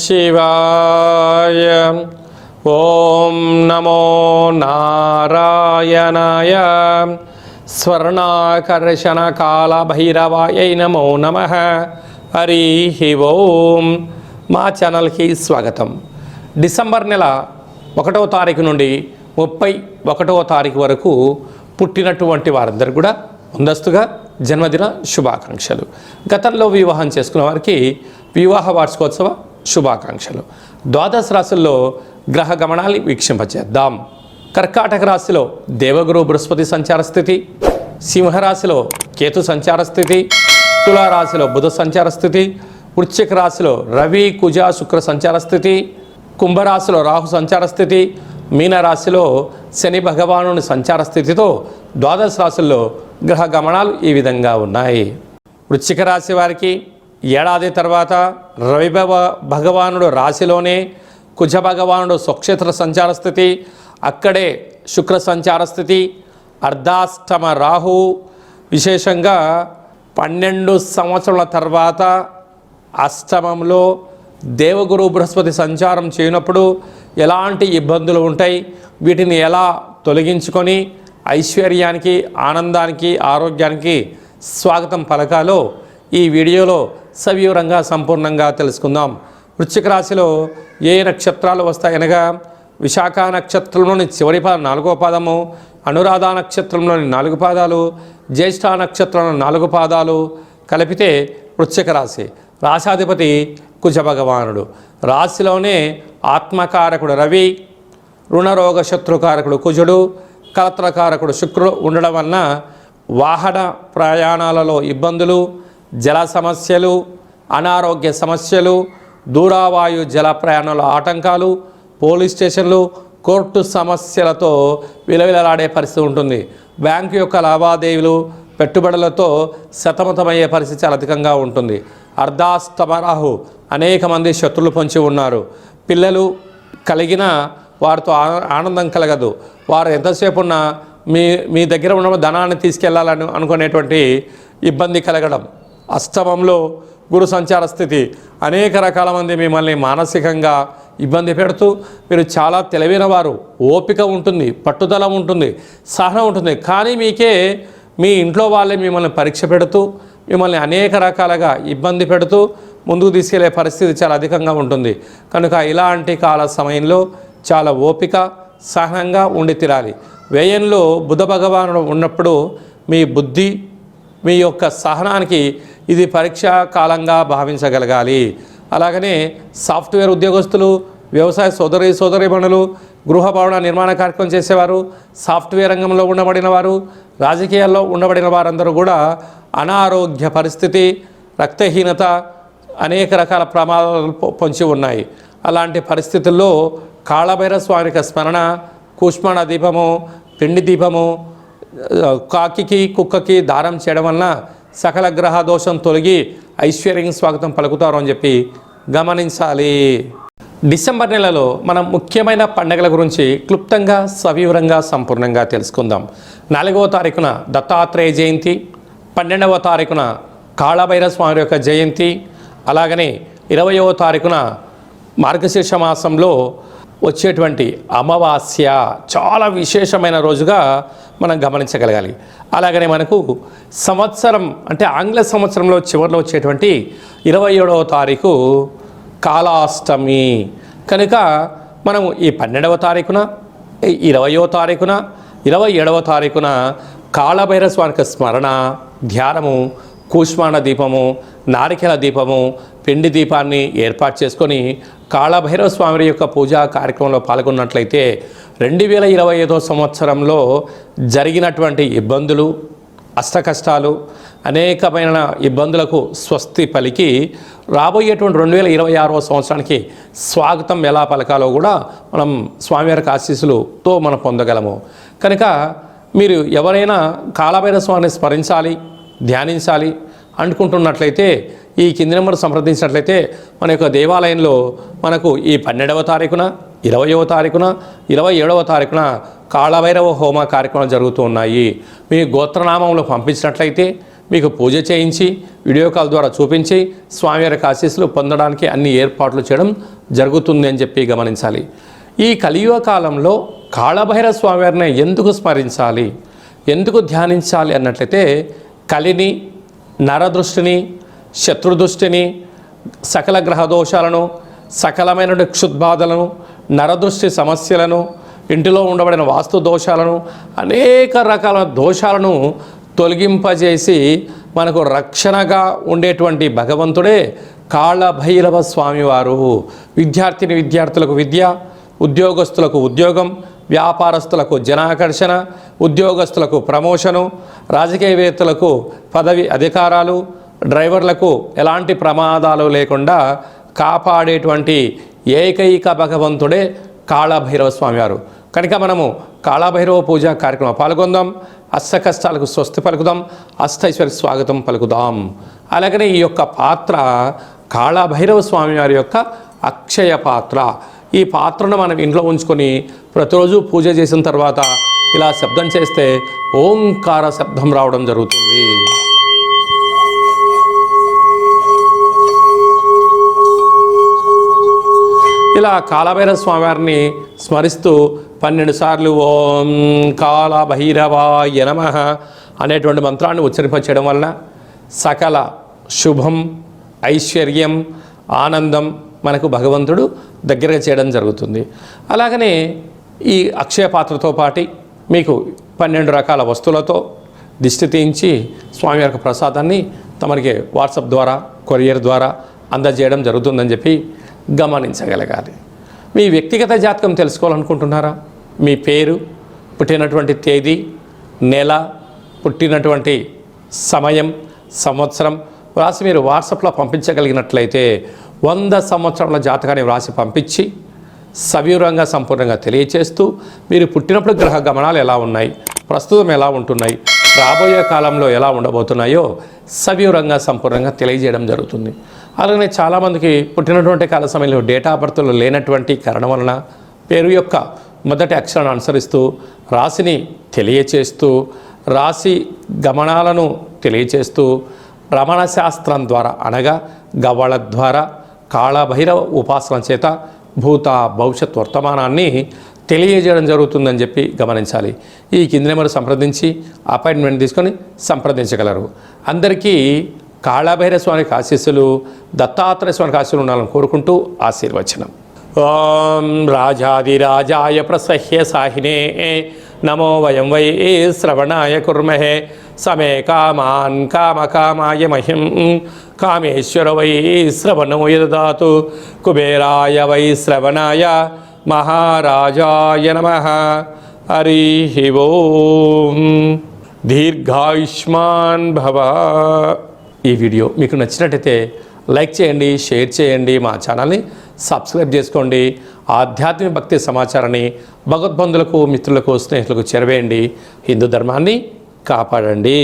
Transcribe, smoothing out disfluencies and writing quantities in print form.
శివాయ. ఓం నమో నారాయణాయ. స్వర్ణాకర్షణ కాల భైరవాయ నమో నమః. హరి ఓం. మా ఛానల్కి స్వాగతం. డిసెంబర్ నెల 1వ తారీఖు నుండి 31వ తారీఖు వరకు పుట్టినటువంటి వారందరూ కూడా ముందస్తుగా జన్మదిన శుభాకాంక్షలు. గతంలో వివాహం చేసుకున్న వారికి వివాహ వార్షికోత్సవ శుభాకాంక్షలు. ద్వాదశ రాశుల్లో గ్రహ గమనాన్ని వీక్షింపచేద్దాం. కర్కాటక రాశిలో దేవగురు బృహస్పతి సంచార స్థితి, సింహరాశిలో కేతు సంచార స్థితి, తులారాశిలో బుధ సంచార స్థితి, వృశ్చిక రాశిలో రవి కుజ శుక్ర సంచార స్థితి, కుంభరాశిలో రాహు సంచార స్థితి, మీనరాశిలో శని భగవానుని సంచార స్థితితో ద్వాదశ రాశుల్లో గ్రహ గమనాలు ఈ విధంగా ఉన్నాయి. వృశ్చిక రాశి వారికి ఏడాది తర్వాత రవి భగవానుడు రాశిలోనే, కుజ భగవానుడు స్వక్షేత్ర సంచార స్థితి, అక్కడే శుక్ర సంచార స్థితి, అర్ధాష్టమ రాహు, విశేషంగా 12 సంవత్సరాల తర్వాత అష్టమంలో దేవగురు బృహస్పతి సంచారం చేయనప్పుడు ఎలాంటి ఇబ్బందులు ఉంటాయి, వీటిని ఎలా తొలగించుకొని ఐశ్వర్యానికి, ఆనందానికి, ఆరోగ్యానికి స్వాగతం పలకాలో ఈ వీడియోలో సవివరంగా సంపూర్ణంగా తెలుసుకుందాం. వృశ్చిక రాశిలో ఏ నక్షత్రాలు వస్తాయనగా విశాఖ నక్షత్రంలోని చివరి 4వ పాదము, అనురాధ నక్షత్రంలోని 4 పాదాలు, జ్యేష్ఠ నక్షత్రంలోని 4 పాదాలు కలిపితే వృశ్చిక రాశి. రాశాధిపతి కుజ భగవానుడు. రాశిలోనే ఆత్మకారకుడు రవి, రుణరోగ శత్రుకారకుడు కుజుడు, కలత్రకారకుడు శుక్రుడు ఉండడం వలన వాహన ప్రయాణాలలో ఇబ్బందులు, జల సమస్యలు, అనారోగ్య సమస్యలు, దూరావాయు జల ప్రయాణాల ఆటంకాలు, పోలీస్ స్టేషన్లు, కోర్టు సమస్యలతో విలవిలలాడే పరిస్థితి ఉంటుంది. బ్యాంకు యొక్క లావాదేవీలు, పెట్టుబడులతో సతమతమయ్యే పరిస్థితి చాలా అధికంగా ఉంటుంది. అర్ధాష్టమరాహు అనేక మంది శత్రులు పొంచి ఉన్నారు. పిల్లలు కలిగిన వారితో ఆనందం కలగదు. వారు ఎంతసేపు ఉన్నా మీ దగ్గర ఉన్న ధనాన్ని తీసుకెళ్లాలని అనుకునేటువంటి ఇబ్బంది కలగడం. అష్టమంలో గురు సంచార స్థితి అనేక రకాల మంది మిమ్మల్ని మానసికంగా ఇబ్బంది పెడుతూ, మీరు చాలా తెలివైన వారు, ఓపిక ఉంటుంది, పట్టుదల ఉంటుంది, సహనం ఉంటుంది, కానీ మీ ఇంట్లో వాళ్ళే మిమ్మల్ని పరీక్ష పెడుతూ, మిమ్మల్ని అనేక రకాలుగా ఇబ్బంది పెడుతూ ముందుకు తీసుకెళ్లే పరిస్థితి చాలా అధికంగా ఉంటుంది. కనుక ఇలాంటి కాల సమయంలో చాలా ఓపిక, సహనంగా ఉండి తీరాలి. వ్యయంలో బుధ భగవానుడు ఉన్నప్పుడు మీ బుద్ధి, మీ యొక్క సహనానికి ఇది పరీక్షా కాలంగా భావించగలగాలి. అలాగనే సాఫ్ట్వేర్ ఉద్యోగస్తులు, వ్యవసాయ సోదరీమణులు, గృహ భవన నిర్మాణ కార్యక్రమం చేసేవారు, సాఫ్ట్వేర్ రంగంలో ఉండబడిన వారు, రాజకీయాల్లో ఉండబడిన వారందరూ కూడా అనారోగ్య పరిస్థితి, రక్తహీనత, అనేక రకాల ప్రమాదాలు పొంచి ఉన్నాయి. అలాంటి పరిస్థితుల్లో కాళభైరవ స్వామికి స్మరణ, కూష్మాండ దీపము, పిండి దీపము, కాకికి కుక్కకి దానం చేయడం వలన సకల గ్రహ దోషం తొలగి ఐశ్వర్యం స్వాగతం పలుకుతారు అని చెప్పి గమనించాలి. డిసెంబర్ నెలలో మనం ముఖ్యమైన పండుగల గురించి క్లుప్తంగా, సవివరంగా, సంపూర్ణంగా తెలుసుకుందాం. 4వ తారీఖున దత్తాత్రేయ జయంతి, 12వ తారీఖున కాళభైరవ స్వామి యొక్క జయంతి, అలాగనే 20వ తారీఖున మార్గశీర్ష మాసంలో వచ్చేటువంటి అమావాస్య చాలా విశేషమైన రోజుగా మనం గమనించగలగాలి. అలాగనే మనకు సంవత్సరం అంటే ఆంగ్ల సంవత్సరంలో చివరిలో వచ్చేటువంటి 27వ తారీఖు కాళాష్టమి. కనుక మనం ఈ 12వ తారీఖున, 20వ తారీఖున, 27వ తారీఖున కాళభైరవ స్వామికి స్మరణ, ధ్యానము, కూష్మాండ దీపము, నారికేల దీపము, పిండి దీపాన్ని ఏర్పాటు చేసుకొని కాళభైరవ స్వామి యొక్క పూజా కార్యక్రమంలో పాల్గొన్నట్లయితే 2025వ సంవత్సరంలో జరిగినటువంటి ఇబ్బందులు, అష్టకష్టాలు, అనేకమైన ఇబ్బందులకు స్వస్తి పలికి రాబోయేటువంటి 2026వ సంవత్సరానికి స్వాగతం ఎలా పలకాలో కూడా మనం స్వామివారికి ఆశీస్సులతో మనం పొందగలము. కనుక మీరు ఎవరైనా కాళభైరవ స్వామిని స్మరించాలి, ధ్యానించాలి అనుకుంటున్నట్లయితే ఈ కింది నెంబర్ సంప్రదించినట్లయితే మన యొక్క దేవాలయంలో మనకు ఈ 12వ తారీఖున, 20వ తారీఖున, 27వ తారీఖున కాళభైరవ హోమ కార్యక్రమాలు జరుగుతూ ఉన్నాయి. మీ గోత్రనామంలో పంపించినట్లయితే మీకు పూజ చేయించి వీడియో కాల్ ద్వారా చూపించి స్వామివారికి ఆశీస్సులు పొందడానికి అన్ని ఏర్పాట్లు చేయడం జరుగుతుంది అని చెప్పి గమనించాలి. ఈ కలియుగ కాలంలో కాళభైరవ స్వామివారిని ఎందుకు స్మరించాలి, ఎందుకు ధ్యానించాలి అన్నట్లయితే కలిని, నరదృష్టిని, శత్రుదృష్టిని, సకల గ్రహ దోషాలను, సకలమైన క్షుద్బాధలను, నరదృష్టి సమస్యలను, ఇంటిలో ఉండబడిన వాస్తు దోషాలను, అనేక రకాల దోషాలను తొలగింపజేసి మనకు రక్షణగా ఉండేటువంటి భగవంతుడే కాళభైరవ స్వామివారు. విద్యార్థులకు విద్య, ఉద్యోగస్తులకు ఉద్యోగం, వ్యాపారస్తులకు జనాకర్షణ, ఉద్యోగస్తులకు ప్రమోషను, రాజకీయవేత్తలకు పదవి అధికారాలు, డ్రైవర్లకు ఎలాంటి ప్రమాదాలు లేకుండా కాపాడేటువంటి ఏకైక భగవంతుడే కాళభైరవ స్వామివారు. కనుక మనము కాళభైరవ పూజ కార్యక్రమం పాల్గొందాం, అష్ట కష్టాలకు స్వస్తి పలుకుదాం, అష్టైశ్వర్య స్వాగతం పలుకుదాం. అలాగనే ఈ యొక్క పాత్ర కాళభైరవ స్వామివారి యొక్క అక్షయ పాత్ర. ఈ పాత్రను మనం ఇంట్లో ఉంచుకొని ప్రతిరోజు పూజ చేసిన తర్వాత ఇలా శబ్దం చేస్తే ఓంకార శబ్దం రావడం జరుగుతుంది. ఇలా కాళభైరవ స్వామివారిని స్మరిస్తూ 12 సార్లు ఓం కాళభైరవాయ నమః అనేటువంటి మంత్రాన్ని ఉచ్చరింపచేయడం వలన సకల శుభం, ఐశ్వర్యం, ఆనందం మనకు భగవంతుడు దగ్గరగా చేయడం జరుగుతుంది. అలాగనే ఈ అక్షయ పాత్రతో పాటు మీకు 12 రకాల వస్తువులతో దిష్టి తీయించి స్వామివారి ప్రసాదాన్ని తమరికి వాట్సాప్ ద్వారా, కొరియర్ ద్వారా అందజేయడం జరుగుతుందని చెప్పి గమనించగలగాలి. మీ వ్యక్తిగత జాతకం తెలుసుకోవాలనుకుంటున్నారా? మీ పేరు, పుట్టినటువంటి తేదీ, నెల, పుట్టినటువంటి సమయం, సంవత్సరం వ్రాసి మీరు వాట్సాప్లో పంపించగలిగినట్లయితే 100 సంవత్సరాల జాతకాన్ని వ్రాసి పంపించి సవివరంగా సంపూర్ణంగా తెలియచేస్తూ మీరు పుట్టినప్పుడు గ్రహ గమనాలు ఎలా ఉన్నాయి, ప్రస్తుతం ఎలా ఉంటున్నాయి, రాబోయే కాలంలో ఎలా ఉండబోతున్నాయో సవివరంగా సంపూర్ణంగా తెలియజేయడం జరుగుతుంది. అలాగే చాలామందికి పుట్టినటువంటి కాల సమయంలో డేటా ఆఫ్ బర్త్లో లేనటువంటి కారణం వలన పేరు యొక్క మొదటి అక్షరాన్ని అనుసరిస్తూ రాశిని తెలియచేస్తూ, రాశి గమనాలను తెలియచేస్తూ రమణ శాస్త్రం ద్వారా అనగా గవ్వళ ద్వారా కాళభైరవ ఉపాసన చేత భూత భవిష్యత్ వర్తమానాన్ని తెలియజేయడం జరుగుతుందని చెప్పి గమనించాలి. ఈ కింది నెంబర్ సంప్రదించి అపాయింట్మెంట్ తీసుకొని సంప్రదించగలరు. అందరికీ కాళభైరవ స్వామికి ఆశీస్సులు, దత్తాత్రేయ స్వామికి ఆశీస్సులు ఉండాలని కోరుకుంటూ ఆశీర్వచనం. ఓం రాజాదిరాజాయ ప్రసహ్య సాహినే నమో వయం వై శ్రవణాయ కుర్మహే సమే కామాన్ కామకామాయ మహిం కామేశ్వర వై శ్రవణో యదాతు కుబేరాయ వై శ్రవణాయ మహారాజాయ నమః. హరి ఓం. దీర్ఘాయుష్మాన్ భవ. ఈ వీడియో మీకు నచ్చినట్టయితే లైక్ చేయండి, షేర్ చేయండి, మా ఛానల్ని సబ్స్క్రైబ్ చేసుకోండి. ఆధ్యాత్మిక భక్తి సమాచారాన్ని భగవద్బంధులకు, మిత్రులకు, స్నేహితులకు చేరవేయండి. హిందూ ధర్మాన్ని కాపాడండి.